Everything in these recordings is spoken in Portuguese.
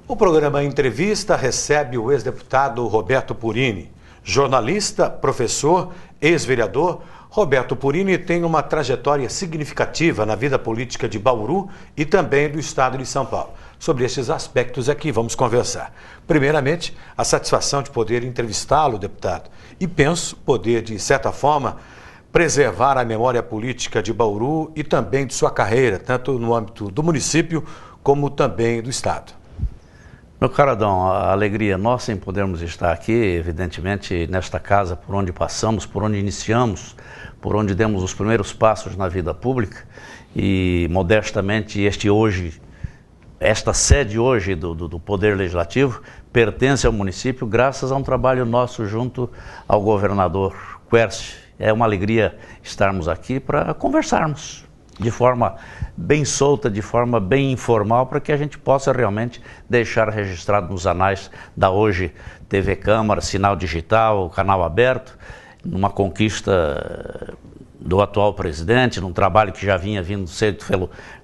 O programa Entrevista recebe o ex-deputado Roberto Purini. Jornalista, professor, ex-vereador, Roberto Purini tem uma trajetória significativa na vida política de Bauru e também do estado de São Paulo. Sobre esses aspectos aqui vamos conversar. Primeiramente, a satisfação de poder entrevistá-lo, deputado, e penso poder, de certa forma, preservar a memória política de Bauru e também de sua carreira, tanto no âmbito do município como também do estado. Meu caro Adão, a alegria nossa em podermos estar aqui, evidentemente, nesta casa por onde passamos, por onde iniciamos, por onde demos os primeiros passos na vida pública e, modestamente, esta sede hoje do Poder Legislativo pertence ao município graças a um trabalho nosso junto ao governador Quércio. É uma alegria estarmos aqui para conversarmos de forma bem solta, de forma bem informal, para que a gente possa realmente deixar registrado nos anais da hoje TV Câmara, sinal digital, canal aberto, numa conquista do atual presidente, num trabalho que já vinha vindo feito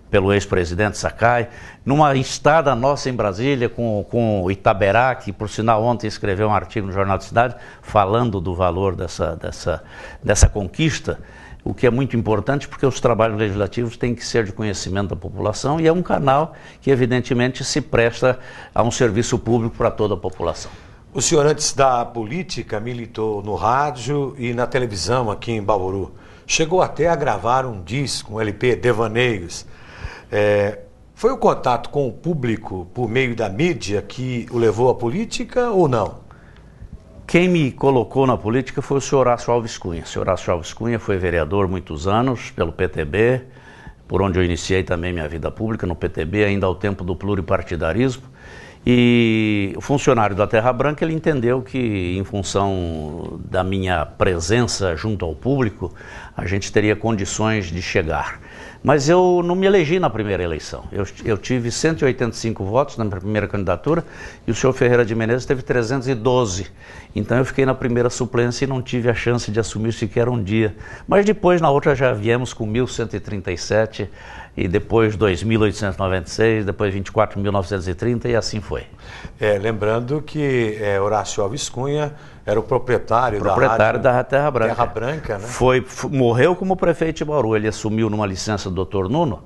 pelo ex-presidente Sakai, numa estada nossa em Brasília com o Itaberá, que por sinal ontem escreveu um artigo no Jornal da Cidade falando do valor dessa conquista, o que é muito importante porque os trabalhos legislativos têm que ser de conhecimento da população e é um canal que evidentemente se presta a um serviço público para toda a população. O senhor, antes da política, militou no rádio e na televisão aqui em Bauru. Chegou até a gravar um disco, um LP, Devaneios. Foi o contato com o público por meio da mídia que o levou à política ou não? Quem me colocou na política foi o senhor Horácio Alves Cunha. O senhor Horácio Alves Cunha foi vereador muitos anos pelo PTB, por onde eu iniciei também minha vida pública, no PTB, ainda ao tempo do pluripartidarismo. E o funcionário da Terra Branca, ele entendeu que, em função da minha presença junto ao público, a gente teria condições de chegar. Mas eu não me elegi na primeira eleição. Eu tive 185 votos na minha primeira candidatura e o senhor Ferreira de Menezes teve 312. Então eu fiquei na primeira suplência e não tive a chance de assumir sequer um dia. Mas depois, na outra, já viemos com 1.137 e depois 2.896, depois 24.930 e assim foi. Lembrando que Horácio Alves Cunha era o proprietário da Terra Branca. Terra Branca, né? Morreu como prefeito de Bauru. Ele assumiu numa licença do Dr. Nuno,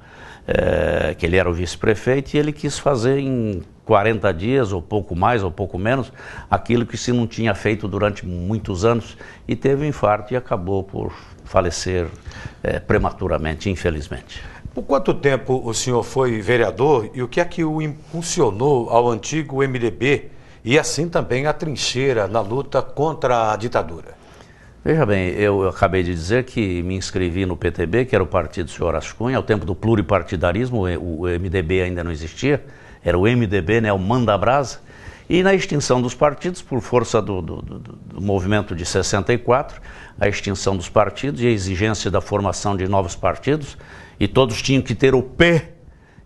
que ele era o vice-prefeito, e ele quis fazer em 40 dias, ou pouco mais, ou pouco menos, aquilo que se não tinha feito durante muitos anos, e teve um infarto e acabou por falecer prematuramente, infelizmente. Por quanto tempo o senhor foi vereador e o que é que o impulsionou ao antigo MDB e assim também a trincheira na luta contra a ditadura? Veja bem, eu acabei de dizer que me inscrevi no PTB, que era o partido do senhor Horácio Cunha, ao tempo do pluripartidarismo, o MDB ainda não existia, era o MDB, né, o manda-brasa, e na extinção dos partidos, por força do movimento de 64, a extinção dos partidos e a exigência da formação de novos partidos, e todos tinham que ter o P,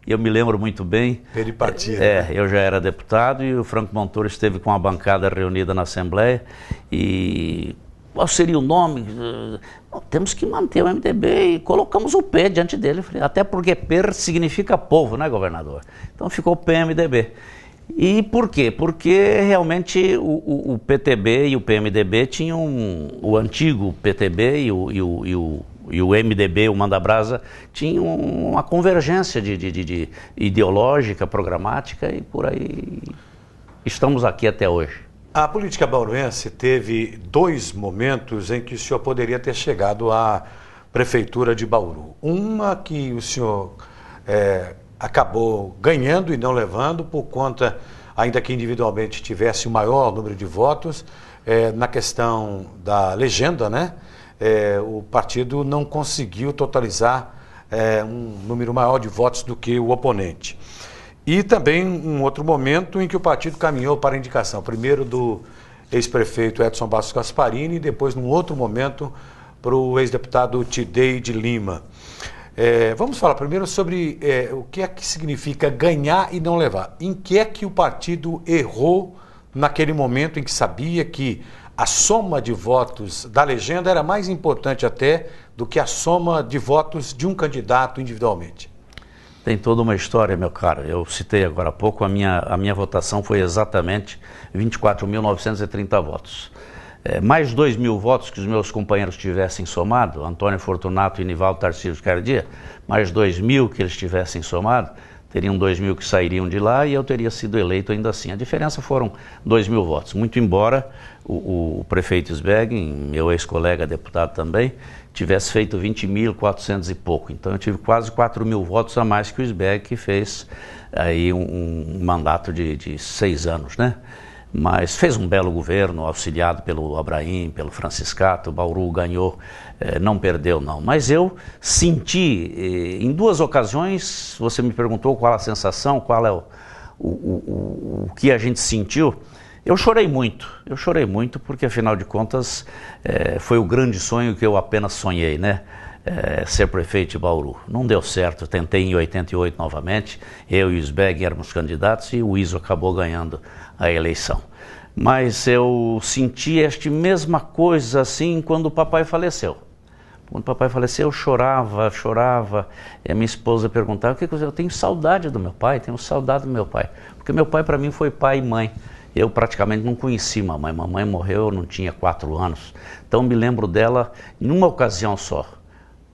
e eu me lembro muito bem. Peripatia. Eu já era deputado e o Franco Montoro esteve com a bancada reunida na Assembleia e qual seria o nome? Temos que manter o MDB e colocamos o P diante dele, até porque P significa povo, né, governador? Então ficou PMDB. E por quê? Porque realmente o PTB e o PMDB tinham o antigo PTB e o MDB, o Manda-Brasa, tinham uma convergência de ideológica, programática e por aí estamos aqui até hoje. A política bauruense teve dois momentos em que o senhor poderia ter chegado à prefeitura de Bauru. Uma que o senhor acabou ganhando e não levando por conta, ainda que individualmente tivesse o maior número de votos, na questão da legenda, né? O partido não conseguiu totalizar um número maior de votos do que o oponente. E também um outro momento em que o partido caminhou para a indicação, primeiro do ex-prefeito Edson Bastos Gasparini e depois, num outro momento, para o ex-deputado Tidei de Lima. Vamos falar primeiro sobre o que é que significa ganhar e não levar. Em que é que o partido errou naquele momento em que sabia que a soma de votos da legenda era mais importante até do que a soma de votos de um candidato individualmente? Tem toda uma história, meu caro. Eu citei agora há pouco, a minha votação foi exatamente 24.930 votos. Mais 2.000 votos que os meus companheiros tivessem somado, Antônio Fortunato e Nivaldo Tarcísio Cardia, mais 2.000 que eles tivessem somado, teriam 2.000 que sairiam de lá e eu teria sido eleito ainda assim. A diferença foram 2.000 votos, muito embora o prefeito Sbegin, meu ex-colega deputado também, tivesse feito 20.400 e pouco. Então eu tive quase 4.000 votos a mais que o Sbegin, que fez aí um mandato de 6 anos, né? Mas fez um belo governo, auxiliado pelo Abraim, pelo Franciscato. Bauru ganhou, não perdeu não. Mas eu senti, em 2 ocasiões, você me perguntou qual a sensação, qual é o que a gente sentiu. Eu chorei muito porque afinal de contas foi o grande sonho que eu apenas sonhei, né? Ser prefeito de Bauru. Não deu certo, tentei em 88 novamente, eu e o Sbegin éramos candidatos e o Iso acabou ganhando a eleição. Mas eu senti esta mesma coisa assim quando o papai faleceu. Quando o papai faleceu eu chorava, e a minha esposa perguntava, o que eu tenho saudade do meu pai, porque meu pai para mim foi pai e mãe. Eu praticamente não conheci mamãe morreu, eu não tinha 4 anos, então me lembro dela em uma ocasião só.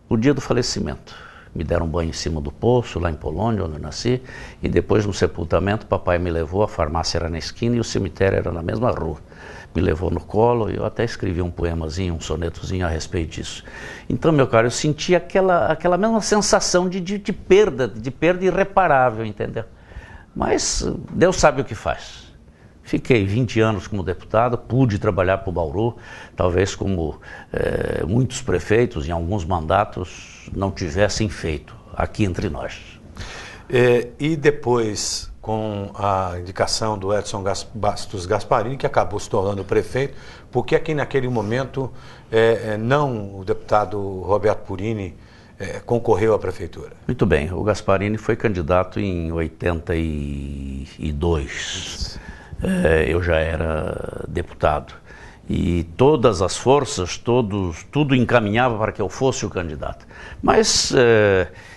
O dia do falecimento, me deram um banho em cima do poço, lá em Polônia, onde eu nasci, e depois no sepultamento, papai me levou, a farmácia era na esquina e o cemitério era na mesma rua. Me levou no colo e eu até escrevi um poemazinho, um sonetozinho a respeito disso. Então, meu caro, eu senti aquela mesma sensação de perda irreparável, entendeu? Mas Deus sabe o que faz. Fiquei 20 anos como deputado, pude trabalhar para o Bauru, talvez como muitos prefeitos em alguns mandatos não tivessem feito aqui entre nós. E depois, com a indicação do Edson Bastos Gasparini, que acabou se tornando prefeito, porque aqui naquele momento não o deputado Roberto Purini concorreu à prefeitura? Muito bem, o Gasparini foi candidato em 82. Eu já era deputado e todas as forças, tudo encaminhava para que eu fosse o candidato. Mas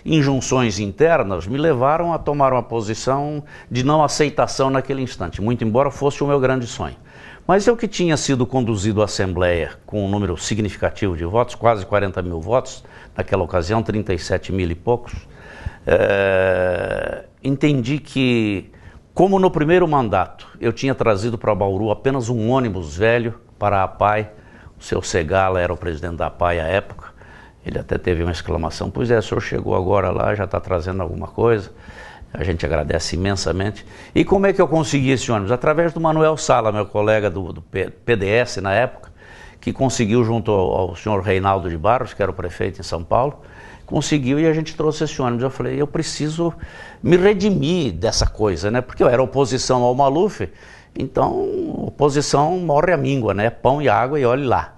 injunções internas me levaram a tomar uma posição de não aceitação naquele instante, muito embora fosse o meu grande sonho. Mas eu que tinha sido conduzido à Assembleia com um número significativo de votos, quase 40.000 votos, naquela ocasião 37.000 e poucos, entendi que, como no primeiro mandato eu tinha trazido para Bauru apenas um ônibus velho para a APAI, o seu Segala era o presidente da APAI à época, ele até teve uma exclamação, pois é, o senhor chegou agora lá, já está trazendo alguma coisa, a gente agradece imensamente. E como é que eu consegui esse ônibus? Através do Manuel Sala, meu colega do PDS na época, que conseguiu junto ao senhor Reinaldo de Barros, que era o prefeito em São Paulo, conseguiu e a gente trouxe esse ônibus. Eu falei, eu preciso me redimir dessa coisa, né? Porque eu era oposição ao Maluf, então oposição morre a míngua, né? Pão e água e olhe lá.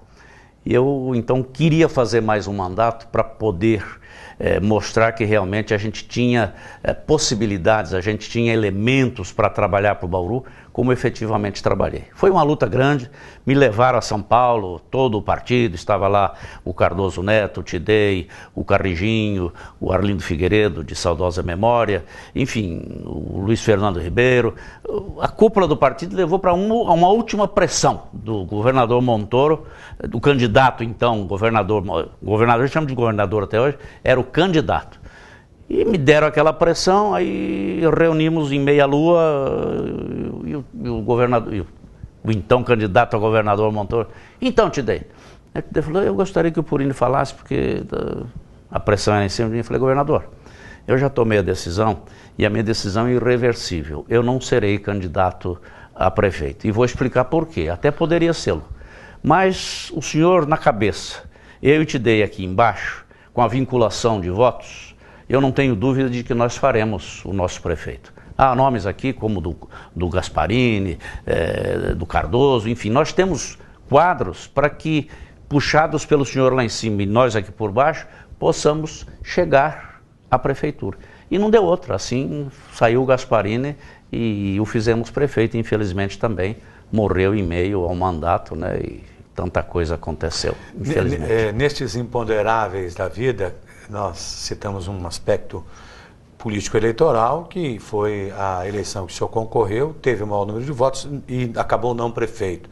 E eu então queria fazer mais um mandato para poder mostrar que realmente a gente tinha possibilidades, a gente tinha elementos para trabalhar para o Bauru, como efetivamente trabalhei. Foi uma luta grande, me levaram a São Paulo, todo o partido, estava lá o Cardoso Neto, o Tidei, o Carrijinho, o Arlindo Figueiredo, de saudosa memória, enfim, o Luiz Fernando Ribeiro. A cúpula do partido levou para uma última pressão do governador Montoro, do candidato então, governador chama de governador até hoje, era o candidato. E me deram aquela pressão, aí reunimos em meia-lua e o governador, o então candidato a governador Montoro, então Tidei. Ele falou, eu gostaria que o Purini falasse, porque a pressão era em cima de mim. Eu falei, governador, eu já tomei a decisão, e a minha decisão é irreversível. Eu não serei candidato a prefeito. E vou explicar por quê. Até poderia sê-lo. Mas o senhor na cabeça, eu te dei aqui embaixo, com a vinculação de votos, eu não tenho dúvida de que nós faremos o nosso prefeito. Há nomes aqui como do Gasparini, do Cardoso, enfim, nós temos quadros para que, puxados pelo senhor lá em cima e nós aqui por baixo, possamos chegar à prefeitura. E não deu outra, assim saiu o Gasparini e o fizemos prefeito, infelizmente também morreu em meio ao mandato, né? E tanta coisa aconteceu, infelizmente. Nestes imponderáveis da vida, nós citamos um aspecto político-eleitoral, que foi a eleição que o senhor concorreu, teve o maior número de votos e acabou não prefeito.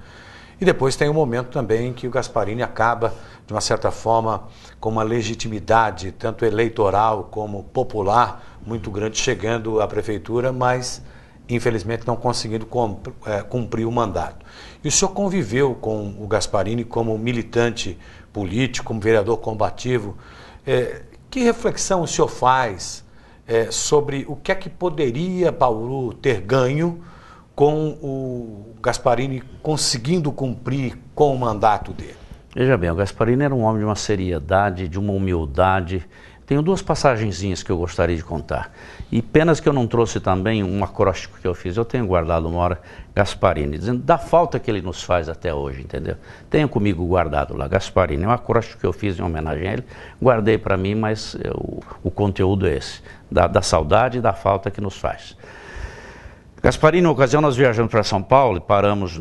E depois tem um momento também em que o Gasparini acaba, de uma certa forma, com uma legitimidade, tanto eleitoral como popular, muito grande, chegando à prefeitura, mas infelizmente não conseguindo cumprir o mandato. E o senhor conviveu com o Gasparini como militante político, como vereador combativo. Que reflexão o senhor faz sobre o que é que poderia Bauru ter ganho com o Gasparini conseguindo cumprir com o mandato dele? Veja bem, o Gasparini era um homem de uma seriedade, de uma humildade. Tenho duas passagenzinhas que eu gostaria de contar. E penas que eu não trouxe também um acróstico que eu fiz. Eu tenho guardado uma hora Gasparini, dizendo da falta que ele nos faz até hoje, entendeu? Tenho comigo guardado lá, Gasparini. É um acróstico que eu fiz em homenagem a ele. Guardei para mim, mas o conteúdo é esse. Da saudade e da falta que nos faz. Gasparini, na ocasião, nós viajamos para São Paulo e paramos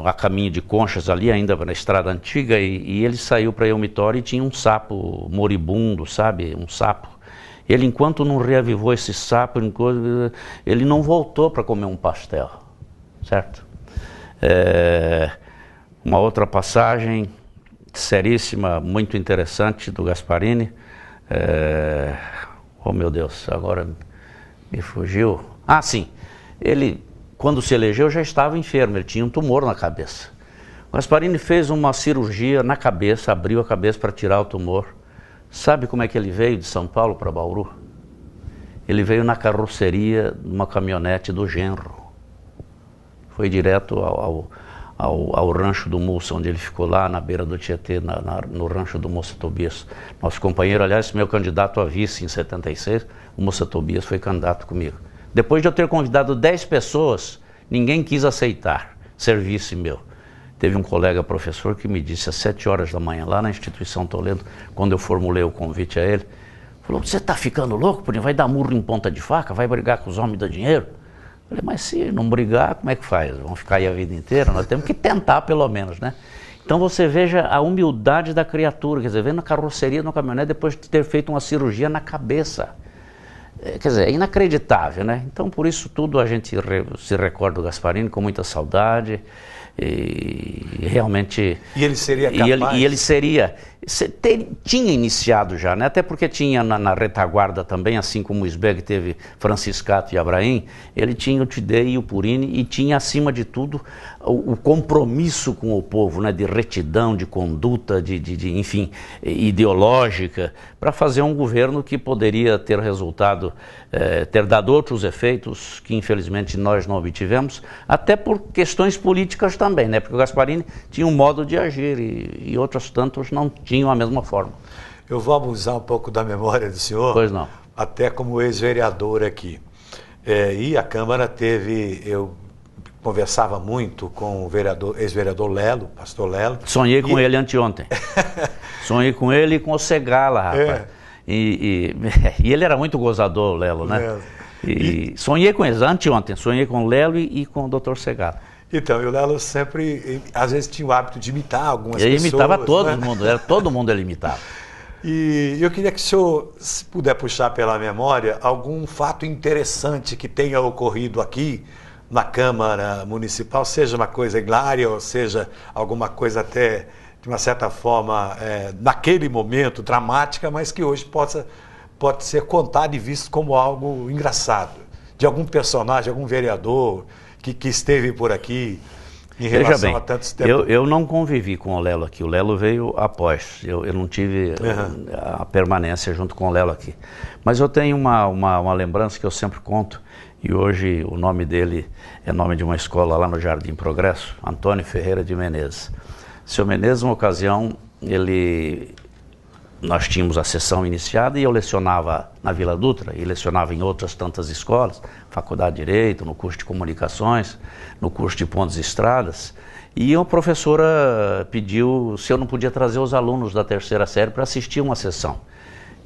a caminho de Conchas ali, ainda na estrada antiga, e ele saiu para Eumitório e tinha um sapo moribundo, sabe? Um sapo. Ele, enquanto não reavivou esse sapo, ele não voltou para comer um pastel, certo? Uma outra passagem seríssima, muito interessante do Gasparini. Oh, meu Deus, agora me fugiu. Ah, sim. Ele, quando se elegeu, já estava enfermo, ele tinha um tumor na cabeça. O Gasparini fez uma cirurgia na cabeça, abriu a cabeça para tirar o tumor. Sabe como é que ele veio de São Paulo para Bauru? Ele veio na carroceria de uma caminhonete do genro. Foi direto ao rancho do Mussa, onde ele ficou lá na beira do Tietê, no rancho do Moça Tobias. Nosso companheiro, aliás, meu candidato a vice em 76, o Moça Tobias foi candidato comigo. Depois de eu ter convidado 10 pessoas, ninguém quis aceitar ser vice meu. Teve um colega professor que me disse às 7 horas da manhã, lá na instituição Toledo, quando eu formulei o convite a ele, falou: você está ficando louco, Purinho? Vai dar murro em ponta de faca? Vai brigar com os homens do dinheiro? Eu falei: mas se não brigar, como é que faz? Vão ficar aí a vida inteira? Nós temos que tentar pelo menos, né? Então você veja a humildade da criatura, quer dizer, vem na carroceria, no caminhonete, depois de ter feito uma cirurgia na cabeça. Quer dizer, é inacreditável, né? Então, por isso tudo a gente se recorda do Gasparini com muita saudade e realmente... E ele seria capaz... E ele seria... tinha iniciado já, né? Até porque tinha na retaguarda também, assim como o Isbeg teve Franciscato e Abraim, ele tinha o Tidei e o Purini e tinha, acima de tudo, o compromisso com o povo, né? De retidão, de conduta, enfim, ideológica, para fazer um governo que poderia ter resultado, ter dado outros efeitos que infelizmente nós não obtivemos, até por questões políticas também, né? Porque o Gasparini tinha um modo de agir e outros tantos não tinham a mesma forma. Eu vou abusar um pouco da memória do senhor. Pois não. Até como ex-vereador aqui. E a Câmara teve... Eu conversava muito com o ex-vereador Lelo, pastor Lelo. Sonhei com ele anteontem. Sonhei com ele e com o Segala, rapaz. E ele era muito gozador, o Lelo, né? Sonhei com ele anteontem. Sonhei com o Lelo e com o Dr. Segala. Então, e o Lelo sempre, às vezes, tinha o hábito de imitar algumas pessoas. Ele imitava todo mundo, todo mundo ele imitava. E eu queria que o senhor, se puder puxar pela memória, algum fato interessante que tenha ocorrido aqui na Câmara Municipal, seja uma coisa hilária, ou seja alguma coisa até, de uma certa forma, naquele momento, dramática, mas que hoje pode ser contado e visto como algo engraçado. De algum personagem, algum vereador que esteve por aqui em relação a tantos tempos. Eu não convivi com o Lelo aqui, o Lelo veio após, eu não tive a permanência junto com o Lelo aqui. Mas eu tenho uma lembrança que eu sempre conto, e hoje o nome dele é nome de uma escola lá no Jardim Progresso, Antônio Ferreira de Menezes. Seu Menezes, uma ocasião, nós tínhamos a sessão iniciada e eu lecionava na Vila Dutra e lecionava em outras tantas escolas, Faculdade de Direito, no curso de Comunicações, no curso de Pontes e Estradas, e a professora pediu se eu não podia trazer os alunos da terceira série para assistir uma sessão.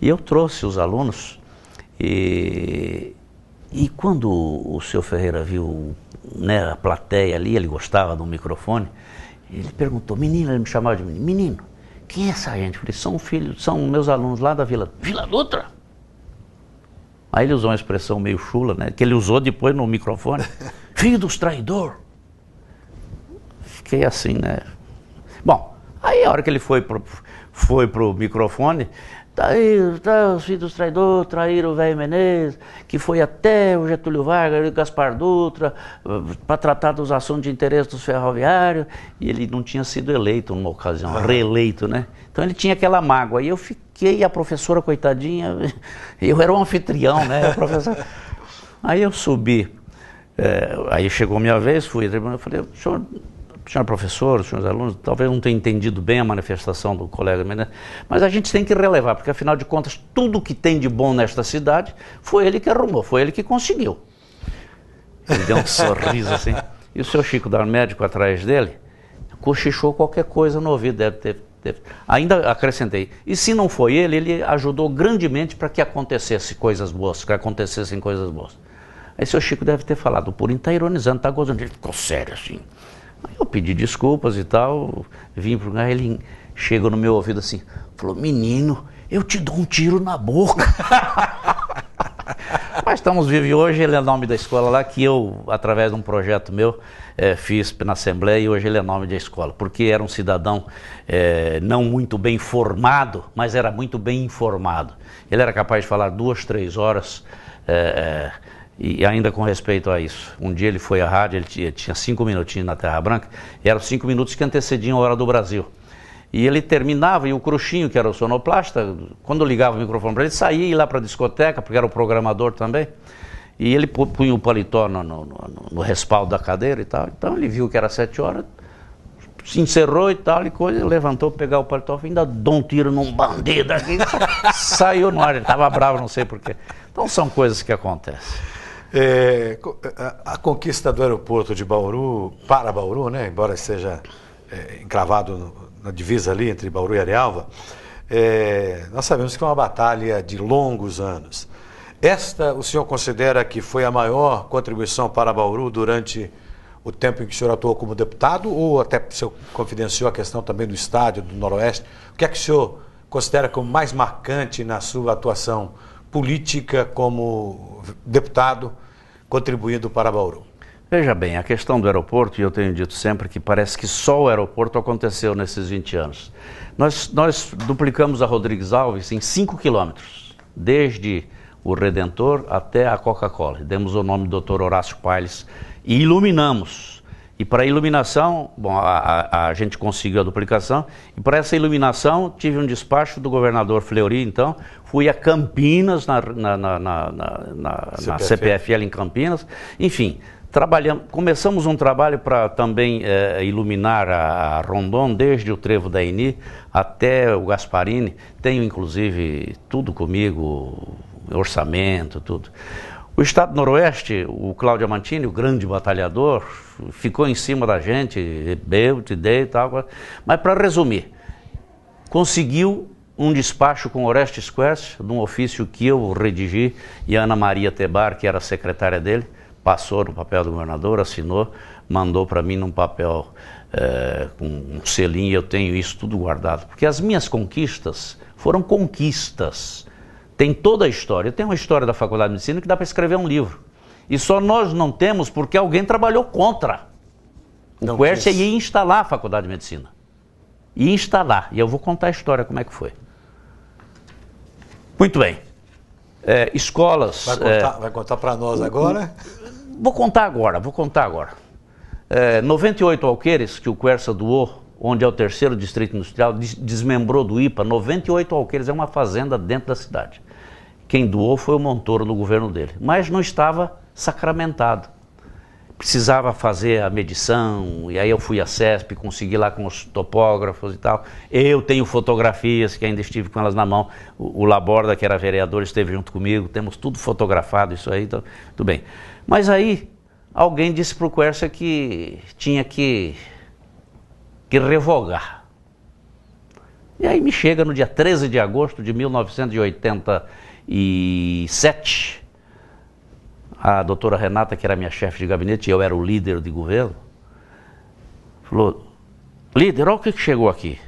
E eu trouxe os alunos e quando o seu Ferreira viu, né, a plateia ali, ele gostava do microfone, ele perguntou: menino, ele me chamava de menino, menino, quem é essa gente? Eu falei: são meus alunos lá da Vila Dutra. Aí ele usou uma expressão meio chula, né? Que ele usou depois no microfone. Filho dos traidor. Fiquei assim, né? Bom, aí a hora que ele foi pro microfone, tá aí, os filhos dos traidores traíram o velho Menezes, que foi até o Getúlio Vargas e o Gaspar Dutra para tratar dos assuntos de interesse dos ferroviários, e ele não tinha sido eleito numa ocasião, reeleito, né? Então ele tinha aquela mágoa, e eu fiquei, a professora, coitadinha, eu era um anfitrião, né? Aí eu subi, aí chegou a minha vez, fui, eu falei, senhor professor, senhores alunos, talvez não tenha entendido bem a manifestação do colega, mas a gente tem que relevar, porque afinal de contas, tudo que tem de bom nesta cidade, foi ele que arrumou, foi ele que conseguiu. Ele deu um sorriso assim, e o seu Chico Dar médico atrás dele, cochichou qualquer coisa no ouvido, deve ter. Ainda acrescentei, e se não foi ele ajudou grandemente para que acontecessem coisas boas. Aí o seu Chico deve ter falado, o Purim está ironizando, está gozando, ele ficou sério assim. Aí eu pedi desculpas e tal, vim pro lugar, ele chegou no meu ouvido assim, falou, menino, eu te dou um tiro na boca. Mas estamos vivos hoje, ele é nome da escola lá, que eu, através de um projeto meu, fiz na Assembleia, e hoje ele é nome da escola, porque era um cidadão não muito bem formado, mas era muito bem informado. Ele era capaz de falar 2, 3 horas, e ainda com respeito a isso. Um dia ele foi à rádio, ele tinha 5 minutinhos na Terra Branca, e eram 5 minutos que antecediam a Hora do Brasil. E ele terminava, e o Cruxinho, que era o sonoplasta, quando eu ligava o microfone para ele, saía e ia lá para a discoteca, porque era o programador também, e ele punha o paletó no respaldo da cadeira e tal. Então ele viu que era 7 horas, se encerrou e tal, e coisa, levantou, pegar o paletó, ainda dou um tiro num bandido aqui, saiu no ar, ele estava bravo, não sei porquê. Então são coisas que acontecem. A conquista do aeroporto de Bauru, para Bauru, né, embora esteja encravado na divisa ali entre Bauru e Arealva, nós sabemos que é uma batalha de longos anos. Esta, o senhor considera que foi a maior contribuição para Bauru durante o tempo em que o senhor atuou como deputado, ou até o senhor confidenciou a questão também do estádio do Noroeste? O que é que o senhor considera como mais marcante na sua atuação política como deputado, contribuindo para Bauru? Veja bem, a questão do aeroporto, e eu tenho dito sempre que parece que só o aeroporto aconteceu nesses 20 anos. Nós duplicamos a Rodrigues Alves em 5 quilômetros, desde o Redentor até a Coca-Cola. Demos o nome do Dr. Horácio Paes e iluminamos. E para a iluminação, bom, a gente conseguiu a duplicação, e para essa iluminação tive um despacho do governador Fleury, então, fui a Campinas, na CPFL em Campinas, enfim, começamos um trabalho para também iluminar a Rondon, desde o Trevo da Eni até o Gasparini. Tenho inclusive tudo comigo, orçamento, tudo. O Estado do Noroeste, o Cláudio Amantini, o grande batalhador, ficou em cima da gente, eu te dei e tal. Mas para resumir, conseguiu um despacho com Orestes Quercia, de um ofício que eu redigi, e a Ana Maria Tebar, que era a secretária dele, passou no papel do governador, assinou, mandou para mim num papel com um selinho, e eu tenho isso tudo guardado. Porque as minhas conquistas foram conquistas. Tem toda a história. Tem uma história da Faculdade de Medicina que dá para escrever um livro. E só nós não temos porque alguém trabalhou contra. O Quercia ia instalar a Faculdade de Medicina. Ia instalar. E eu vou contar a história, como é que foi. Muito bem. Escolas... Vai contar para nós agora? Vou contar agora. 98 alqueires que o Quercia doou, onde é o 3º distrito industrial, desmembrou do IPA, 98 alqueires, é uma fazenda dentro da cidade. Quem doou foi o Montoro, no governo dele, mas não estava sacramentado. Precisava fazer a medição, e aí eu fui à CESP, consegui lá com os topógrafos e tal. Eu tenho fotografias, que ainda estive com elas na mão. O Laborda, que era vereador, esteve junto comigo, temos tudo fotografado, isso aí, então, tudo bem. Mas aí, alguém disse para o Quercia que tinha que revogar. E aí me chega no dia 13 de agosto de 1987, a doutora Renata, que era minha chefe de gabinete, e eu era o líder de governo, falou, líder, olha o que chegou aqui.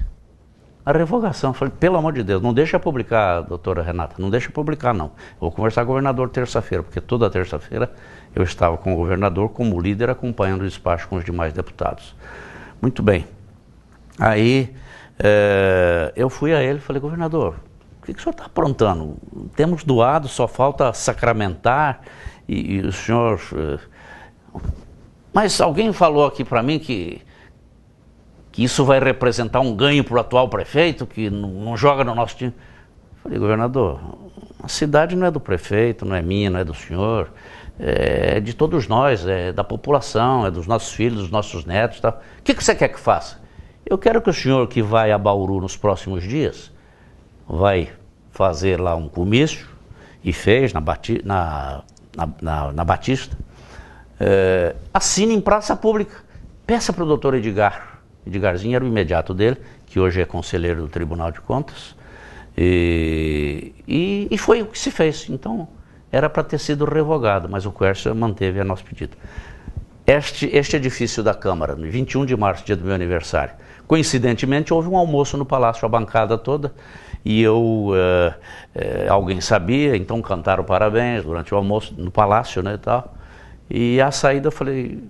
a revogação. Eu falei, pelo amor de Deus, não deixa publicar, doutora Renata, não deixa publicar não. Eu vou conversar com o governador terça-feira, porque toda terça-feira eu estava com o governador como líder acompanhando o despacho com os demais deputados. Muito bem. Aí eu fui a ele e falei, governador, o que o senhor está aprontando? Temos doado, só falta sacramentar e o senhor... Mas alguém falou aqui para mim que isso vai representar um ganho para o atual prefeito, que não joga no nosso time. Eu falei, governador, a cidade não é do prefeito, não é minha, não é do senhor, é de todos nós, é da população, é dos nossos filhos, dos nossos netos. Tal. O que você quer que faça? Eu quero que o senhor que vai a Bauru nos próximos dias, vai fazer lá um comício, e fez na Batista, assine em praça pública, peça para o doutor Edgarzinho era o imediato dele, que hoje é conselheiro do Tribunal de Contas, e foi o que se fez. Então, era para ter sido revogado, mas o Quércia manteve a nosso pedido. Este edifício da Câmara, no 21 de março, dia do meu aniversário, coincidentemente houve um almoço no Palácio, a bancada toda, e alguém sabia, então cantaram parabéns durante o almoço no Palácio, né, e tal. E à saída eu falei,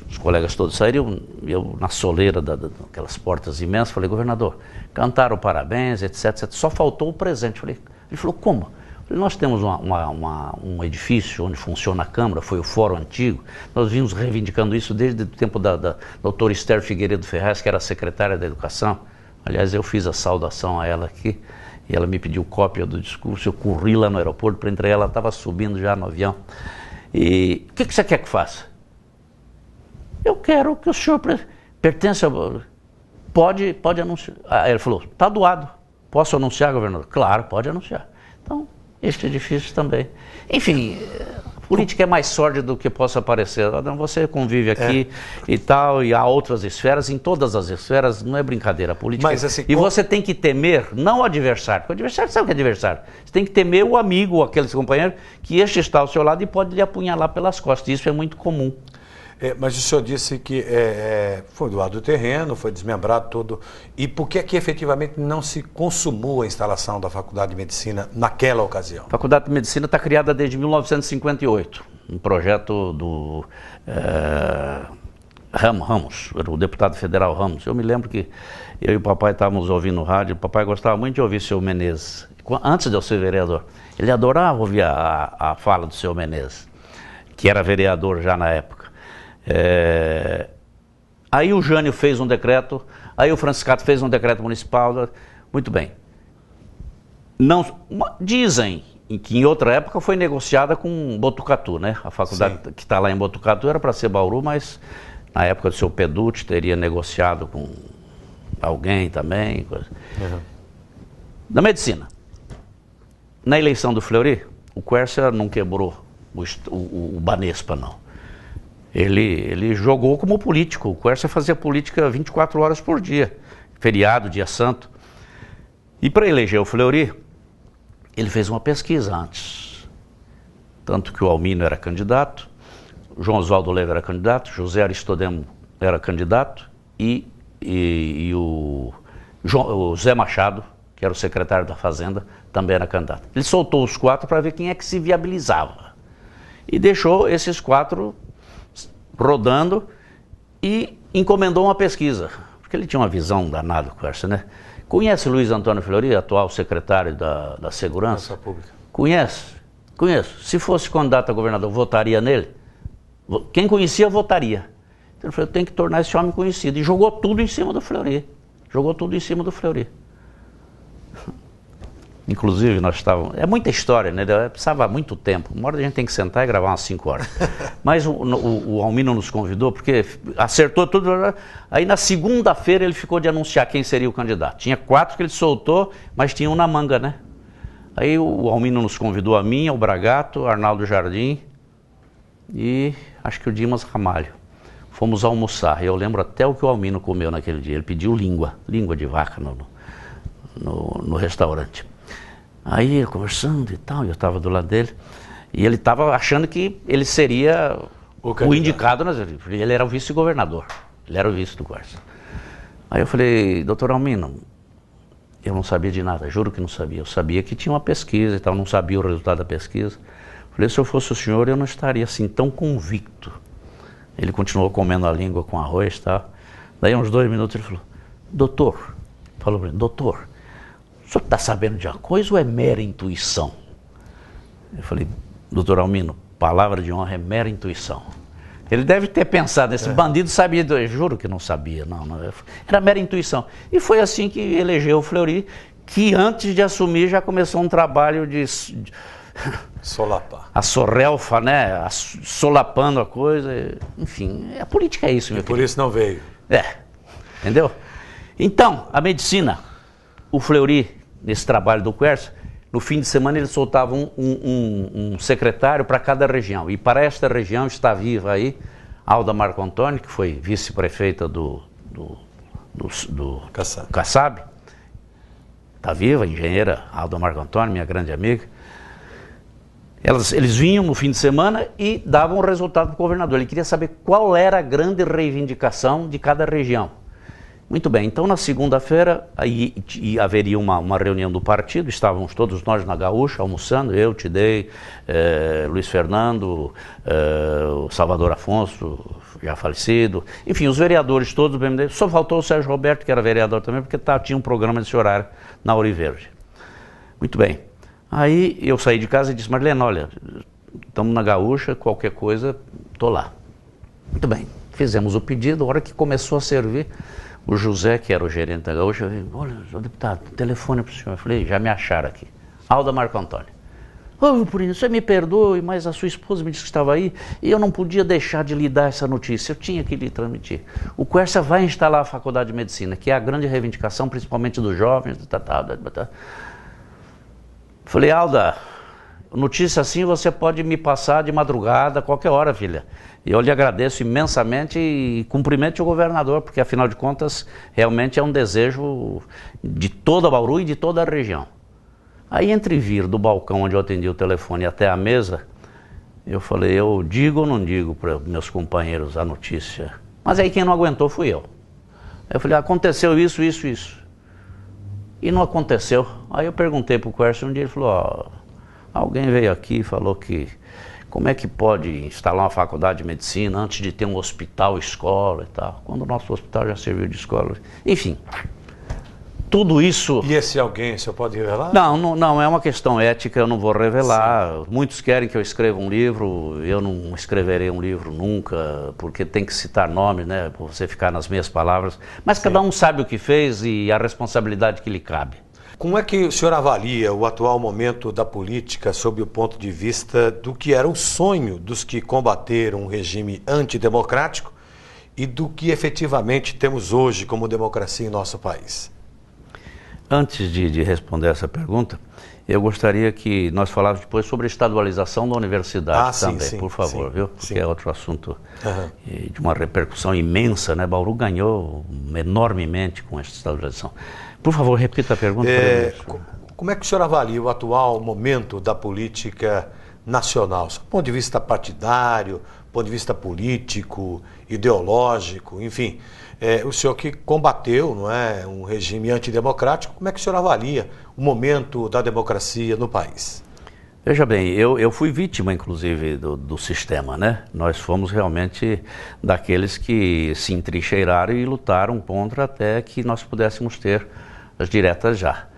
os colegas todos saíram, eu na soleira daquelas portas imensas, falei, governador, cantaram parabéns, etc. Só faltou o presente. Ele falou, como? Falei, nós temos um edifício onde funciona a Câmara, foi o Fórum Antigo, nós vimos reivindicando isso desde o tempo da doutora Esther Figueiredo Ferraz, que era secretária da Educação. Aliás, eu fiz a saudação a ela aqui, e ela me pediu cópia do discurso, eu corri lá no aeroporto para entregar, ela estava subindo já no avião. E o que você quer que faça? Eu quero que o senhor pertença... Pode anunciar. Aí ele falou, está doado. Posso anunciar, governador? Claro, pode anunciar. Então, este edifício também. Enfim, política é mais sórdida do que possa parecer. Você convive aqui e tal, e há outras esferas, em todas as esferas, não é brincadeira a política. Mas, assim, e você tem que temer, não o adversário, porque o adversário sabe o que é adversário. Você tem que temer o amigo, aquele companheiro, que este está ao seu lado e pode lhe apunhalar pelas costas. Isso é muito comum. Mas o senhor disse que foi doado o terreno, foi desmembrado tudo. E por que efetivamente não se consumou a instalação da Faculdade de Medicina naquela ocasião? A Faculdade de Medicina está criada desde 1958, um projeto do Ramos, o deputado federal Ramos. Eu me lembro que eu e o papai estávamos ouvindo no rádio, o papai gostava muito de ouvir o seu Menezes, antes de eu ser vereador. Ele adorava ouvir a fala do seu Menezes, que era vereador já na época. Aí o Jânio fez um decreto, aí o Franciscato fez um decreto municipal, muito bem. Dizem que em outra época foi negociada com Botucatu, né? A faculdade que está lá em Botucatu era para ser Bauru, mas na época do seu Peducci teria negociado com alguém também. Na medicina, na eleição do Fleury, o Quércia não quebrou o Banespa, não. Ele jogou como político. O Quércia fazia política 24 horas por dia, feriado, dia santo. E para eleger o Fleury, ele fez uma pesquisa antes. Tanto que o Almino era candidato, o João Oswaldo Leiva era candidato, José Aristodemo era candidato e o Zé Machado, que era o secretário da Fazenda, também era candidato. Ele soltou os 4 para ver quem é que se viabilizava. E deixou esses 4 rodando e encomendou uma pesquisa, porque ele tinha uma visão danada com essa, né? Conhece Luiz Antônio Fleury, atual secretário da Segurança? Pública. Conhece? Conheço. Se fosse candidato a governador, votaria nele? Quem conhecia, votaria. Então ele falou, eu tenho que tornar esse homem conhecido. E jogou tudo em cima do Fleury. Jogou tudo em cima do Fleury. Inclusive, nós estávamos... É muita história, né? Precisava muito tempo. Uma hora a gente tem que sentar e gravar umas 5 horas. Mas o Almino nos convidou, porque acertou tudo. Aí na segunda-feira ele ficou de anunciar quem seria o candidato. Tinha 4 que ele soltou, mas tinha um na manga, né? Aí o Almino nos convidou, a mim, ao Bragato, Arnaldo Jardim e acho que o Dimas Ramalho. Fomos almoçar. Eu lembro até o que o Almino comeu naquele dia. Ele pediu língua de vaca no restaurante. Aí, conversando e tal, eu estava do lado dele, e ele estava achando que ele seria o indicado, ele era o vice-governador, ele era o vice do Quércia. Aí eu falei, doutor Almino, Eu não sabia de nada, juro que não sabia. Eu sabia que tinha uma pesquisa e tal, não sabia o resultado da pesquisa. Falei, se eu fosse o senhor, eu não estaria assim tão convicto. Ele continuou comendo a língua com arroz e tal. Daí, uns 2 minutos, ele falou, doutor, falou para mim, doutor, o senhor está sabendo de uma coisa ou é mera intuição? Eu falei, doutor Almino, palavra de honra é mera intuição. Ele deve ter pensado, esse bandido sabia, eu juro que não sabia, não, era mera intuição. E foi assim que elegeu o Fleury, que antes de assumir já começou um trabalho de solapar. A sorrelfa, né, solapando a coisa, enfim, a política é isso, meu filho. Por isso não veio. Entendeu? Então, a medicina, o Fleury, nesse trabalho do Quércia, no fim de semana ele soltava um secretário para cada região. E para esta região está viva aí Alda Marco Antônio, que foi vice-prefeita do Kassab. Está viva, a engenheira Alda Marco Antônio, minha grande amiga. Eles vinham no fim de semana e davam o resultado para o governador. Ele queria saber qual era a grande reivindicação de cada região. Muito bem, então na segunda-feira haveria uma reunião do partido, estávamos todos nós na Gaúcha almoçando, eu, Tidei, Luiz Fernando, o Salvador Afonso, já falecido, enfim, os vereadores todos do BMD, só faltou o Sérgio Roberto, que era vereador também, porque tinha um programa nesse horário na Ouro Verde. Muito bem, aí eu saí de casa e disse, Marlene, olha, estamos na Gaúcha, qualquer coisa, estou lá. Muito bem, fizemos o pedido, a hora que começou a servir, o José, que era o gerente da Gaúcha, eu falei, olha, senhor deputado, telefone para o senhor. Eu falei, já me acharam aqui. Alda Marco Antônio. Ô, Purina, você me perdoe, mas a sua esposa me disse que estava aí e eu não podia deixar de lhe dar essa notícia. Eu tinha que lhe transmitir. O Quércia vai instalar a Faculdade de Medicina, que é a grande reivindicação, principalmente dos jovens. Falei, Alda, notícia assim você pode me passar de madrugada, qualquer hora, filha. E eu lhe agradeço imensamente e cumprimente o governador, porque afinal de contas, realmente é um desejo de toda Bauru e de toda a região. Aí entre vir do balcão onde eu atendi o telefone até a mesa, eu falei, eu digo ou não digo para meus companheiros a notícia? Mas aí quem não aguentou fui eu. Eu falei, aconteceu isso, isso, isso. E não aconteceu. Aí eu perguntei para o Quércia um dia, ele falou, ó, alguém veio aqui e falou que como é que pode instalar uma faculdade de medicina antes de ter um hospital, escola e tal, quando o nosso hospital já serviu de escola. Enfim, tudo isso... E esse alguém, você pode revelar? Não, é uma questão ética, eu não vou revelar. Sim. Muitos querem que eu escreva um livro, eu não escreverei um livro nunca, porque tem que citar nomes, né, para você ficar nas minhas palavras. Mas sim, cada um sabe o que fez e a responsabilidade que lhe cabe. Como é que o senhor avalia o atual momento da política sob o ponto de vista do que era o sonho dos que combateram um regime antidemocrático e do que efetivamente temos hoje como democracia em nosso país? Antes de responder essa pergunta, eu gostaria que nós falássemos depois sobre a estadualização da universidade também, sim, por favor, viu? Porque é outro assunto de uma repercussão imensa, né? Bauru ganhou enormemente com essa estadualização. Por favor, repita a pergunta. Como é que o senhor avalia o atual momento da política nacional? Do ponto de vista partidário, do ponto de vista político, ideológico, enfim. O senhor que combateu, não é, um regime antidemocrático, como é que o senhor avalia o momento da democracia no país? Veja bem, eu fui vítima, inclusive, do sistema, né? Nós fomos realmente daqueles que se entrincheiraram e lutaram contra até que nós pudéssemos ter as diretas já.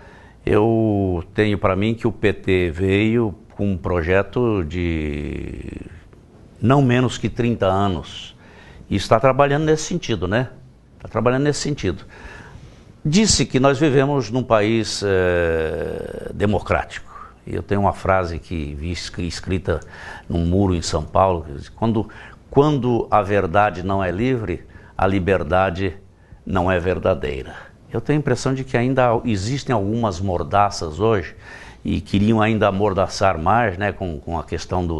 Eu tenho para mim que o PT veio com um projeto de não menos que 30 anos e está trabalhando nesse sentido, né? Está trabalhando nesse sentido. Disse que nós vivemos num país democrático. Eu tenho uma frase que vi escrita num muro em São Paulo, que diz, quando a verdade não é livre, a liberdade não é verdadeira. Eu tenho a impressão de que ainda existem algumas mordaças hoje e queriam ainda amordaçar mais, né, com a questão de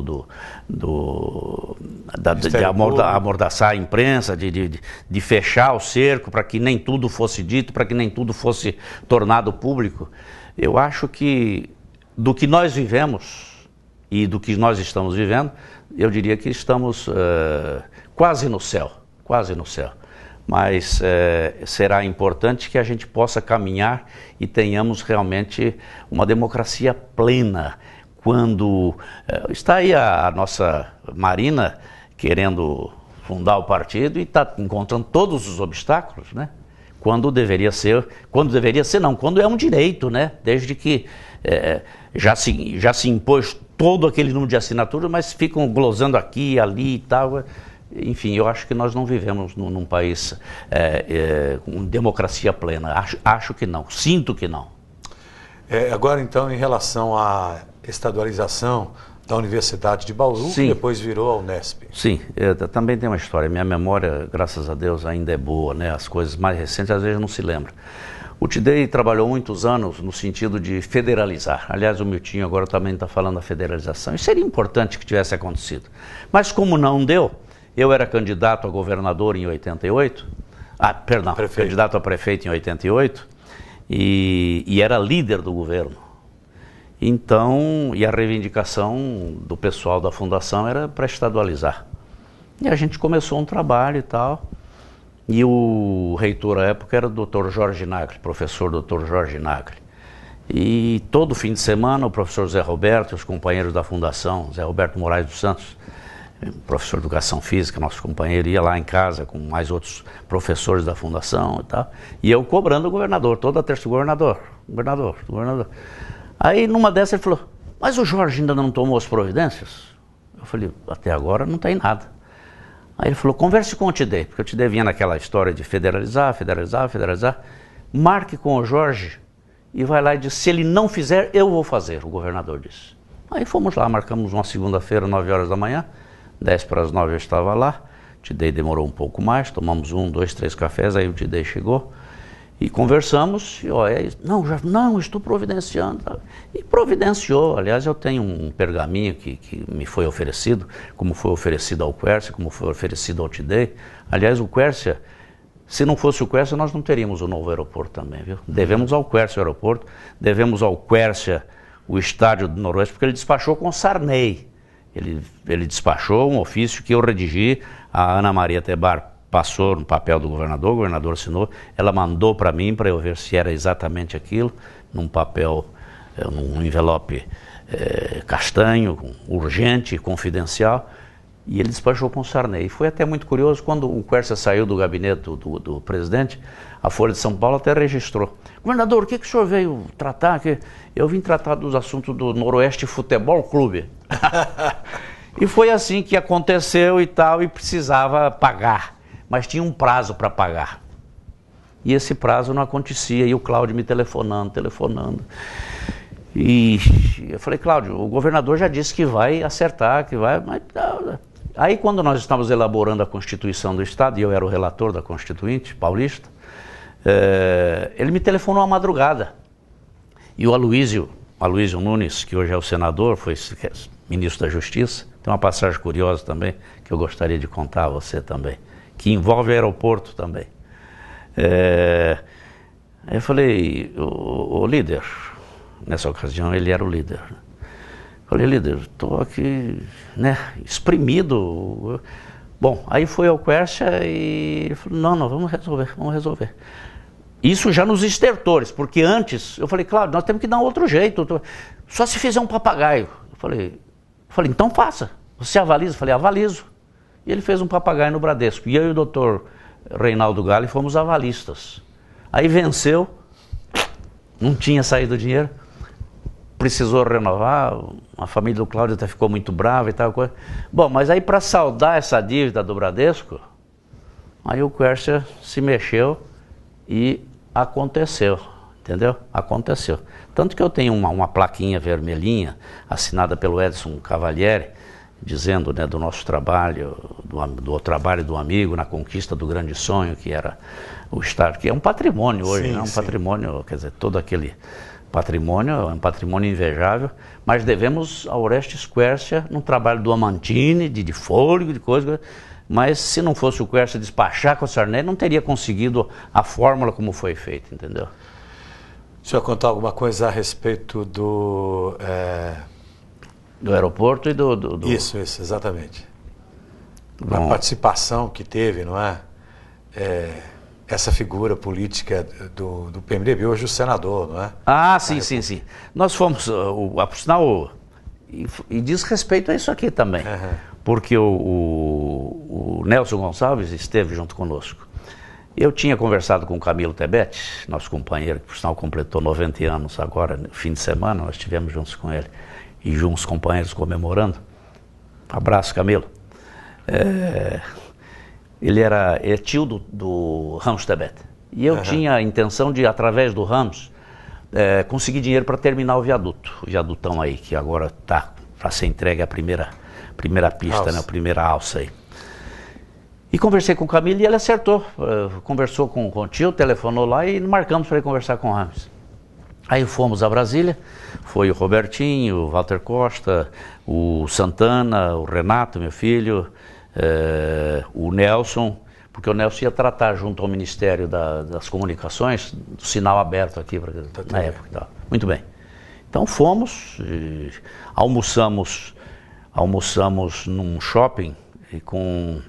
amordaçar a imprensa, de fechar o cerco para que nem tudo fosse dito, para que nem tudo fosse tornado público. Eu acho que do que nós vivemos e do que nós estamos vivendo, eu diria que estamos quase no céu, quase no céu. mas será importante que a gente possa caminhar e tenhamos realmente uma democracia plena. Quando está aí a nossa Marina querendo fundar o partido e está encontrando todos os obstáculos, né? Quando deveria ser não, quando é um direito, né? Desde que já se impôs todo aquele número de assinaturas, mas ficam glosando aqui e ali e tal. Enfim, eu acho que nós não vivemos num país com democracia plena. Acho que não, sinto que não. Agora, então, em relação à estadualização da Universidade de Bauru, Sim. que depois virou a Unesp. Sim, também tem uma história. Minha memória, graças a Deus, ainda é boa, né? As coisas mais recentes, às vezes, não se lembra. O TIDEI trabalhou muitos anos no sentido de federalizar. Aliás, o Miltinho agora também está falando da federalização. E seria importante que tivesse acontecido. Mas como não deu, eu era candidato a governador em 88, candidato a prefeito em 88, e era líder do governo. Então, e a reivindicação do pessoal da fundação era para estadualizar. E a gente começou um trabalho e tal, e o reitor à época era o Dr. Jorge Nagli, professor Dr. Jorge Nagli. E todo fim de semana o professor Zé Roberto e os companheiros da fundação, Zé Roberto Moraes dos Santos, professor de Educação Física, nosso companheiro, ia lá em casa com mais outros professores da fundação e tal, e eu cobrando o governador, toda terça, governador. Aí numa dessas ele falou, mas o Jorge ainda não tomou as providências? Eu falei, até agora não tem nada. Aí ele falou, converse com o TIDEI, porque o TIDEI vinha naquela história de federalizar, marque com o Jorge e vai lá e diz, se ele não fizer, eu vou fazer, o governador disse. Aí fomos lá, marcamos uma segunda-feira, 9 horas da manhã, 10 para as 9 eu estava lá, o TIDEI demorou um pouco mais, tomamos 1, 2, 3 cafés, aí o TIDEI chegou e conversamos, e não, estou providenciando. E providenciou, aliás eu tenho um pergaminho que me foi oferecido, como foi oferecido ao Quércia, como foi oferecido ao TIDEI. Aliás o Quércia, se não fosse o Quércia nós não teríamos o novo aeroporto também, viu? Devemos ao Quércia o aeroporto, devemos ao Quércia o estádio do Noroeste, porque ele despachou com o Sarney. Ele despachou um ofício que eu redigi, a Ana Maria Tebar passou no papel do governador, o governador assinou, ela mandou para mim para eu ver se era exatamente aquilo, num papel, num envelope castanho, urgente, confidencial, e ele despachou com o Sarney. E foi até muito curioso, quando o Quércia saiu do gabinete do presidente, a Folha de São Paulo até registrou. Governador, o que o senhor veio tratar? Eu vim tratar dos assuntos do Noroeste Futebol Clube. E foi assim que aconteceu e tal, e precisava pagar. Mas tinha um prazo para pagar. E esse prazo não acontecia, e o Cláudio me telefonando. E eu falei, Cláudio, o governador já disse que vai acertar, que vai... Mas... Aí quando nós estávamos elaborando a Constituição do Estado, e eu era o relator da Constituinte paulista, ele me telefonou à madrugada. E o Aloysio Nunes, que hoje é o senador, foi ministro da Justiça, tem uma passagem curiosa também, que eu gostaria de contar a você também, que envolve o aeroporto também. Aí eu falei, o líder, nessa ocasião ele era o líder. Falei, líder, estou aqui, né, exprimido. Bom, aí foi ao Quércia e ele falou, não, vamos resolver. Isso já nos estertores, porque antes eu falei, claro, nós temos que dar um outro jeito, só se fizer um papagaio. Eu falei, então faça, você avaliza? Eu falei, avalizo. E ele fez um papagaio no Bradesco, e eu e o doutor Reinaldo Galli fomos avalistas. Aí venceu, não tinha saído o dinheiro, precisou renovar, a família do Cláudio até ficou muito brava e tal coisa. Bom, mas aí para saldar essa dívida do Bradesco, aí o Quércia se mexeu e aconteceu, entendeu? Aconteceu. Tanto que eu tenho uma plaquinha vermelhinha, assinada pelo Edson Cavalieri, dizendo, né, do nosso trabalho, do trabalho do amigo na conquista do grande sonho, que era o Estado, que é um patrimônio hoje, né? Patrimônio, quer dizer, todo aquele patrimônio é um patrimônio invejável, mas devemos ao Orestes Quércia num trabalho do Amantini, de fôlego, de coisa, mas se não fosse o Quércia despachar com o Sarney, não teria conseguido a fórmula como foi feita, entendeu? O senhor contar alguma coisa a respeito do aeroporto e do... Isso, exatamente. A participação que teve, não é? essa figura política do PMDB, hoje o senador, não é? Ah, sim, sim, sim. Nós fomos, por sinal, e diz respeito a isso aqui também, porque o Nelson Gonçalves esteve junto conosco. Eu tinha conversado com o Camilo Tebet, nosso companheiro, que por sinal completou 90 anos agora, no fim de semana, nós estivemos juntos com ele, e juntos companheiros comemorando. Abraço, Camilo. Ele é tio do Ramos Tebet. E eu tinha a intenção de, através do Ramos, conseguir dinheiro para terminar o viadutão aí, que agora está para ser entregue a primeira pista, né, a primeira alça aí. E conversei com o Camilo e ele acertou, conversou com o tio, telefonou lá e marcamos para ir conversar com o Ramos. Aí fomos a Brasília, foi o Robertinho, o Walter Costa, o Santana, o Renato, meu filho, o Nelson, porque o Nelson ia tratar junto ao Ministério das Comunicações, do sinal aberto aqui na época e tal. Muito bem. Então fomos, almoçamos num shopping com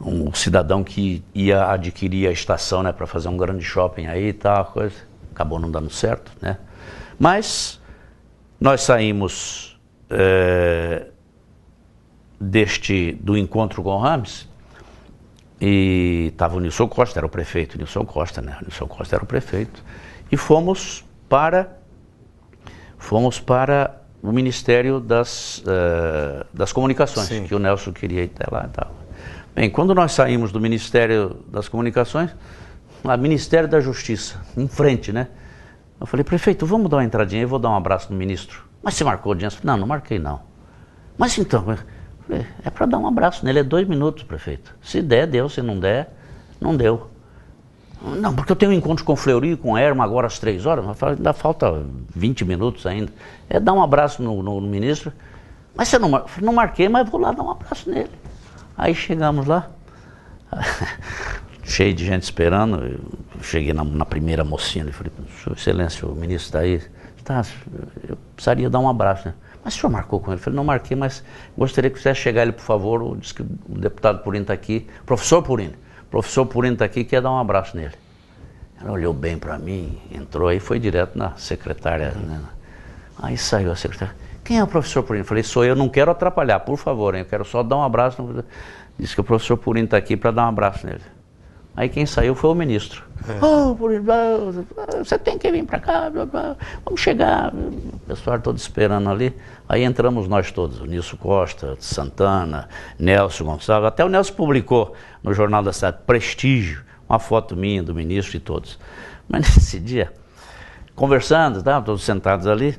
um cidadão que ia adquirir a estação, né, para fazer um grande shopping aí e tal, coisa. Acabou não dando certo, né? Mas nós saímos do encontro com o Ramos e estava o Nilson Costa, era o prefeito, Nilson Costa, né? Nilson Costa era o prefeito. E fomos para o Ministério das Comunicações, sim, que o Nelson queria ir até lá e tal. Bem, quando nós saímos do Ministério das Comunicações, lá, Ministério da Justiça, em frente, né? Eu falei, prefeito, vamos dar uma entradinha aí, vou dar um abraço no ministro. Mas você marcou audiência? Não, não marquei não. Mas então, é para dar um abraço nele, é 2 minutos, prefeito. Se der, deu, se não der, não deu. Não, porque eu tenho um encontro com o Fleury e com o Erma agora às 3 horas, mas ainda falta 20 minutos ainda. É dar um abraço no ministro. Mas você não marquei, mas vou lá dar um abraço nele. Aí chegamos lá, cheio de gente esperando. Eu cheguei na primeira mocinha e falei, Sua Excelência, o ministro está aí. Tá, eu precisaria dar um abraço, né? Mas o senhor marcou com ele? Eu falei, não marquei, mas gostaria que você chegar ele, por favor. Disse que o deputado Purino está aqui. Professor Purino está aqui, quer dar um abraço nele. Ela olhou bem para mim, entrou aí, foi direto na secretária, né? Aí saiu a secretária. Quem é o professor Purino? Eu falei, sou eu, não quero atrapalhar, por favor, hein? Eu quero só dar um abraço. Disse que o professor Purino está aqui para dar um abraço nele. Aí quem saiu foi o ministro. Purino, você tem que vir para cá, vamos chegar. O pessoal todo esperando ali. Aí entramos nós todos, o Nilson Costa, Santana, Nelson Gonçalves. Até o Nelson publicou no Jornal da Cidade, Prestígio, uma foto minha, do ministro e todos. Mas nesse dia, conversando, tá, todos sentados ali,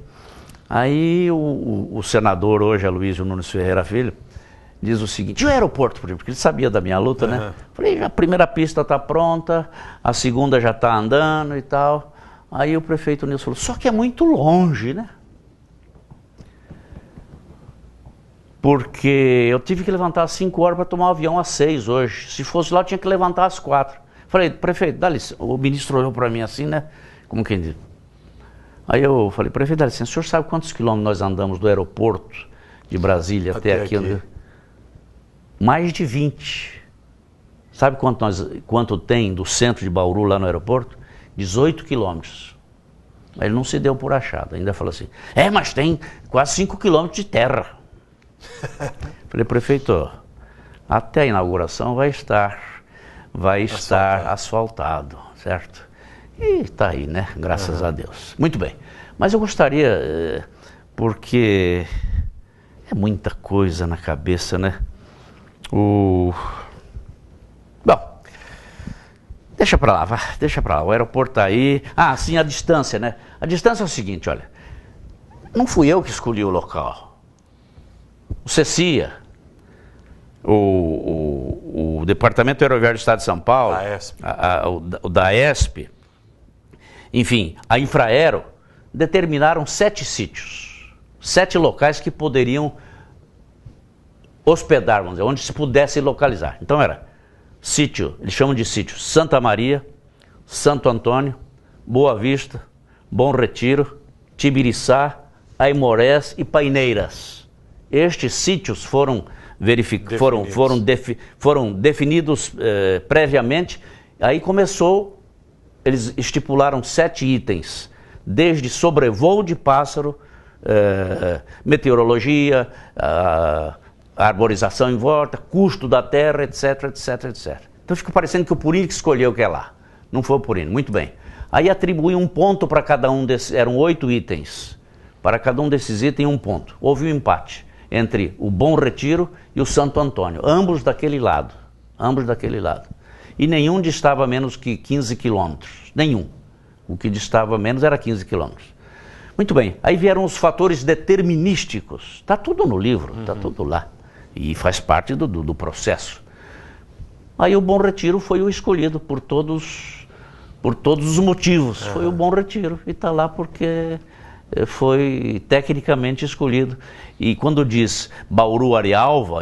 aí o senador hoje, Aloysio Nunes Ferreira Filho, diz o seguinte, e o aeroporto, porque ele sabia da minha luta, né? Falei, a primeira pista está pronta, a segunda já está andando e tal. Aí o prefeito Nilson falou, só que é muito longe, né? Porque eu tive que levantar às 5 horas para tomar o avião às 6 hoje. Se fosse lá, eu tinha que levantar às 4. Falei, prefeito, dá licença. O ministro olhou para mim assim, né? Como quem diz. Aí eu falei, prefeito, dá licença, o senhor sabe quantos quilômetros nós andamos do aeroporto de Brasília até aqui? Mais de 20. Sabe quanto tem do centro de Bauru lá no aeroporto? 18 quilômetros. Ele não se deu por achado, ainda falou assim, mas tem quase 5 quilômetros de terra. Falei, prefeito, até a inauguração vai estar asfaltado, certo? E está aí, né? Graças a Deus. Muito bem. Mas eu gostaria, porque é muita coisa na cabeça, né? Bom, deixa pra lá, deixa pra lá. O aeroporto está aí. Ah, sim, a distância, né? A distância é o seguinte, olha. Não fui eu que escolhi o local. O CECIA, o Departamento Aeroviário do Estado de São Paulo, o DAESP, enfim, a Infraero, determinaram 7 sítios, 7 locais que poderiam hospedar, vamos dizer, onde se pudesse localizar. Então era sítio, eles chamam de sítio Santa Maria, Santo Antônio, Boa Vista, Bom Retiro, Tibiriçá, Aimorés e Paineiras. Estes sítios foram foram definidos previamente. Aí começou, eles estipularam 7 itens, desde sobrevoo de pássaro, meteorologia, arborização em volta, custo da terra, etc, etc, etc. Então fica parecendo que o Purini que escolheu o que é lá. Não foi o Purini, muito bem. Aí atribui um ponto para cada um desses, eram 8 itens. Para cada um desses itens, um ponto. Houve um empate entre o Bom Retiro e o Santo Antônio, ambos daquele lado. E nenhum distava menos que 15 quilômetros, nenhum. O que distava menos era 15 quilômetros. Muito bem, aí vieram os fatores determinísticos. Está tudo no livro, está tudo lá. E faz parte do processo. Aí o Bom Retiro foi o escolhido por todos os motivos. Foi o Bom Retiro. E está lá porque foi tecnicamente escolhido. E quando diz Bauru, Arialva,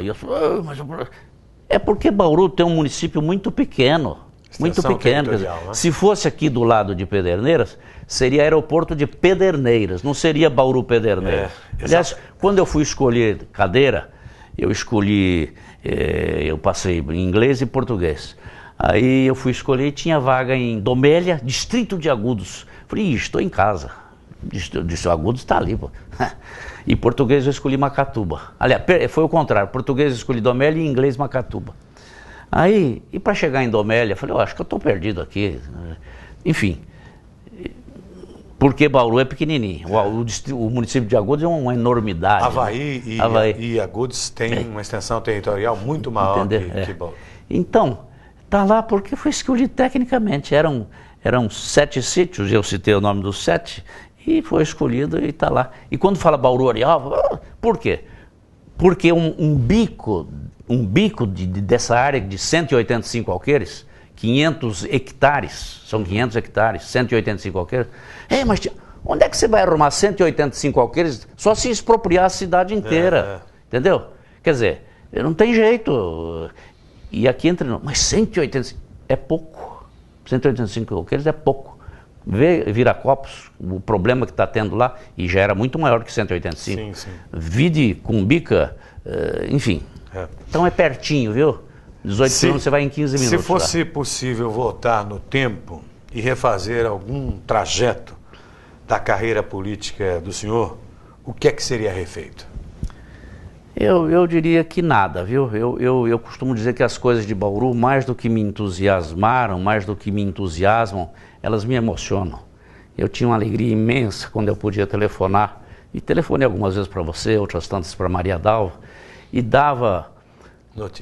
é porque Bauru tem um município muito pequeno. Muito pequeno. Né? Se fosse aqui do lado de Pederneiras, seria aeroporto de Pederneiras, não seria Bauru Pederneiras. Aliás, quando eu fui escolher cadeira, eu passei em inglês e português. Aí eu fui escolher e tinha vaga em Domélia, Distrito de Agudos. Falei, estou em casa. Distrito de Agudos está ali, pô. E português eu escolhi Macatuba. Aliás, foi o contrário, português eu escolhi Domélia e inglês Macatuba. Aí, e para chegar em Domélia, falei, acho que eu estou perdido aqui. Enfim, porque Bauru é pequenininho. O município de Agudos é uma enormidade. Havaí, né? E Agudos tem uma extensão territorial muito maior que Bauru. Então, está lá porque foi escolhido tecnicamente. Eram 7 sítios, eu citei o nome dos 7, e foi escolhido e está lá. E quando fala Bauru Arialva, por quê? Porque um bico dessa área de 185 alqueires, 500 hectares, são 500 hectares, 185 alqueires. Mas onde é que você vai arrumar 185 alqueires só se expropriar a cidade inteira? Entendeu? Quer dizer, não tem jeito. E aqui entre nós, mas 185 é pouco. 185 alqueires é pouco. Vê Viracopos, o problema que está tendo lá, e já era muito maior que 185. Sim. Vide Cumbica, enfim. Então é pertinho, viu? 18 quilômetros você vai em 15 minutos. Se fosse possível voltar no tempo e refazer algum trajeto da carreira política do senhor, o que é que seria refeito? Eu diria que nada, viu? Eu costumo dizer que as coisas de Bauru, mais do que me entusiasmaram, mais do que me entusiasmam, elas me emocionam. Eu tinha uma alegria imensa quando eu podia telefonar, e telefonei algumas vezes para você, outras tantas para Maria Dalva, e dava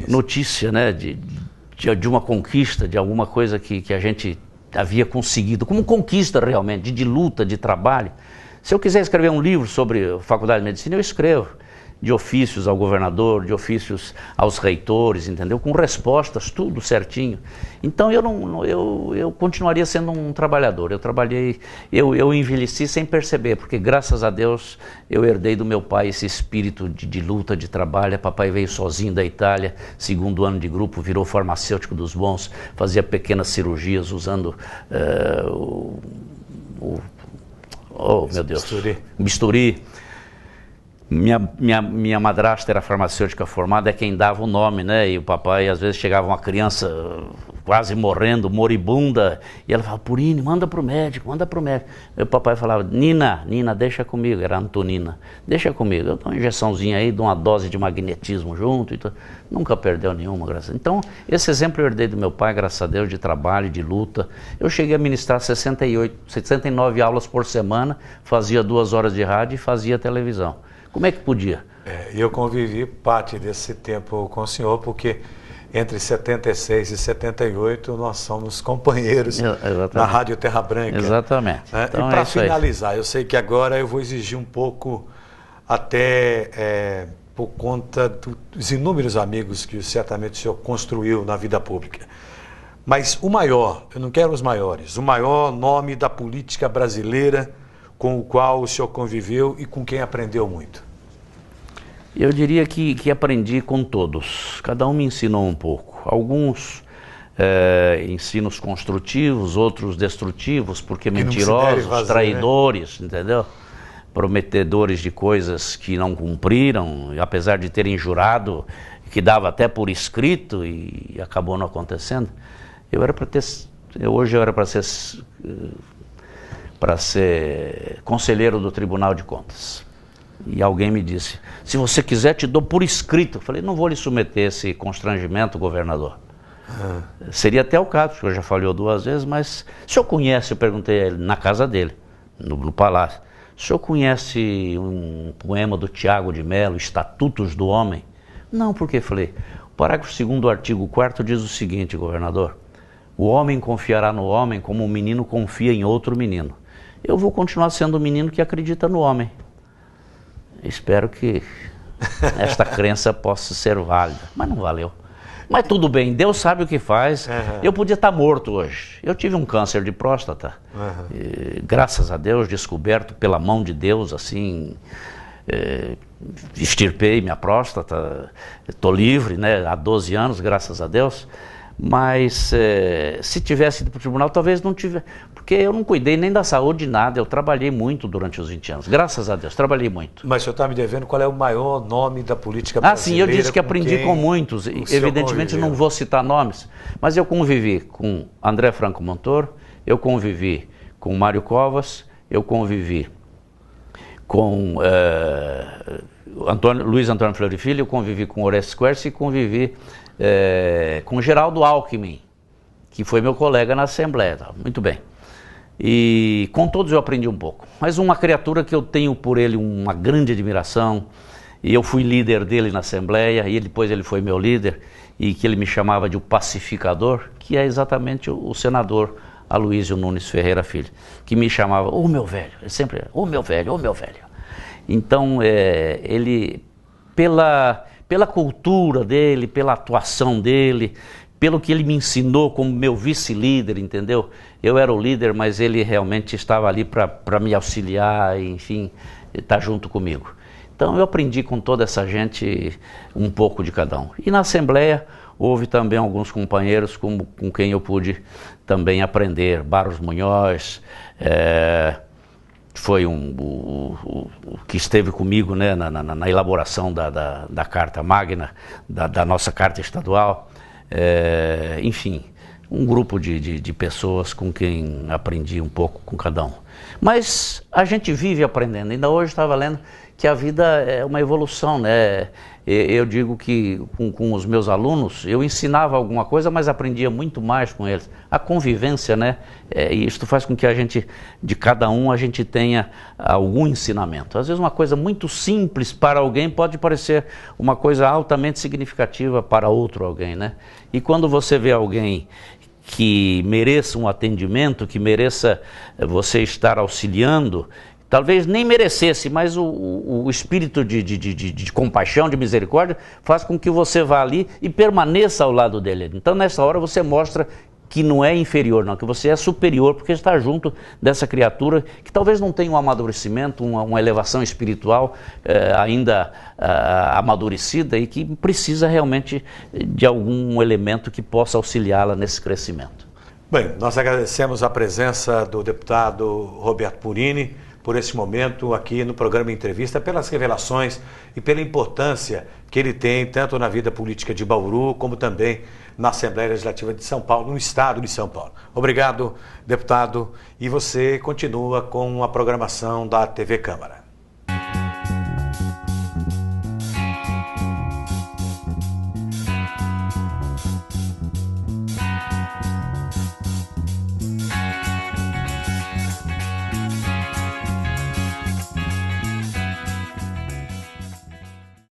notícia, né, de uma conquista, de alguma coisa que a gente havia conseguido, como conquista realmente, de luta, de trabalho. Se eu quiser escrever um livro sobre a Faculdade de Medicina, eu escrevo. De ofícios ao governador, de ofícios aos reitores, entendeu? Com respostas, tudo certinho. Então eu continuaria sendo um trabalhador. Eu envelheci sem perceber, porque graças a Deus eu herdei do meu pai esse espírito de luta, de trabalho. Papai veio sozinho da Itália, 2º ano de grupo, virou farmacêutico dos bons, fazia pequenas cirurgias usando meu Deus, bisturi. Minha madrasta era farmacêutica formada, é quem dava o nome, né? E o papai, às vezes, chegava uma criança quase morrendo, moribunda, e ela falava, Purini, manda pro médico. E o papai falava, Nina, deixa comigo, era Antonina, deixa comigo, eu dou uma injeçãozinha aí, dou uma dose de magnetismo junto, e nunca perdeu nenhuma, graças a Deus. Então, esse exemplo eu herdei do meu pai, graças a Deus, de trabalho, de luta. Eu cheguei a ministrar 69 aulas por semana, fazia 2 horas de rádio e fazia televisão. Como é que podia? Eu convivi parte desse tempo com o senhor, porque entre 76 e 78 nós somos companheiros na Rádio Terra Branca. Exatamente. Então, e para finalizar, eu sei que agora eu vou exigir um pouco, até por conta dos inúmeros amigos que certamente o senhor construiu na vida pública. Mas o maior, eu não quero os maiores, o maior nome da política brasileira com o qual o senhor conviveu e com quem aprendeu muito? Eu diria que aprendi com todos. Cada um me ensinou um pouco. Alguns ensinos construtivos, outros destrutivos, porque mentirosos, traidores, né? Entendeu? Prometedores de coisas que não cumpriram, apesar de terem jurado que dava até por escrito e acabou não acontecendo. Hoje eu era para ser conselheiro do Tribunal de Contas. E alguém me disse, se você quiser te dou por escrito. Eu falei, não vou lhe submeter esse constrangimento, governador. Seria até o caso, porque eu já falhou 2 vezes, mas o senhor conhece, eu perguntei a ele, na casa dele, no palácio, o senhor conhece um poema do Tiago de Mello, Estatutos do Homem? Não, por quê? Eu falei, o parágrafo 2º do artigo 4º diz o seguinte, governador, o homem confiará no homem como um menino confia em outro menino. Eu vou continuar sendo o menino que acredita no homem. Espero que esta crença possa ser válida, mas não valeu. Mas tudo bem, Deus sabe o que faz. Eu podia estar morto hoje. Eu tive um câncer de próstata. E, graças a Deus, descoberto pela mão de Deus, assim, extirpei minha próstata. Estou livre, né, há 12 anos, graças a Deus. Mas se tivesse ido para o tribunal, talvez não tivesse, porque eu não cuidei nem da saúde, nada. Eu trabalhei muito durante os 20 anos, graças a Deus, trabalhei muito. Mas o senhor está me devendo qual é o maior nome da política brasileira? Sim, eu disse que aprendi com muitos, evidentemente não vou citar nomes, mas eu convivi com André Franco Montoro, eu convivi com Mário Covas, eu convivi com Luiz Antônio Fleury Filho, eu convivi com Orestes Quercia e convivi com Geraldo Alckmin, que foi meu colega na Assembleia. Muito bem. E com todos eu aprendi um pouco. Mas uma criatura que eu tenho por ele uma grande admiração, e eu fui líder dele na Assembleia, e depois ele foi meu líder, e que ele me chamava de o pacificador, que é exatamente o senador Aloysio Nunes Ferreira Filho, que me chamava, ô meu velho, ele sempre, ô meu velho, ô meu velho. Então, ele, pela cultura dele, pela atuação dele, pelo que ele me ensinou como meu vice-líder, entendeu? Eu era o líder, mas ele realmente estava ali para me auxiliar, enfim, estar junto comigo. Então eu aprendi com toda essa gente um pouco de cada um. E na Assembleia houve também alguns companheiros com quem eu pude também aprender. Barros Munhoz, foi o que esteve comigo, né, na elaboração da Carta Magna, da nossa Carta Estadual. Enfim, um grupo de pessoas com quem aprendi um pouco com cada um. Mas a gente vive aprendendo. Ainda hoje estava lendo que a vida é uma evolução, né? Eu digo que com os meus alunos, eu ensinava alguma coisa, mas aprendia muito mais com eles. A convivência, né? E isto faz com que a gente, de cada um, a gente tenha algum ensinamento. Às vezes uma coisa muito simples para alguém pode parecer uma coisa altamente significativa para outro alguém, né? E quando você vê alguém que mereça um atendimento, que mereça você estar auxiliando, talvez nem merecesse, mas o espírito de compaixão, de misericórdia, faz com que você vá ali e permaneça ao lado dele. Então, nessa hora, você mostra que não é inferior, não, que você é superior, porque está junto dessa criatura que talvez não tenha um amadurecimento, uma elevação espiritual ainda amadurecida e que precisa realmente de algum elemento que possa auxiliá-la nesse crescimento. Bem, nós agradecemos a presença do deputado Roberto Purini por esse momento aqui no programa Entrevista, pelas revelações e pela importância que ele tem tanto na vida política de Bauru, como também na Assembleia Legislativa de São Paulo, no estado de São Paulo. Obrigado, deputado, e você continua com a programação da TV Câmara.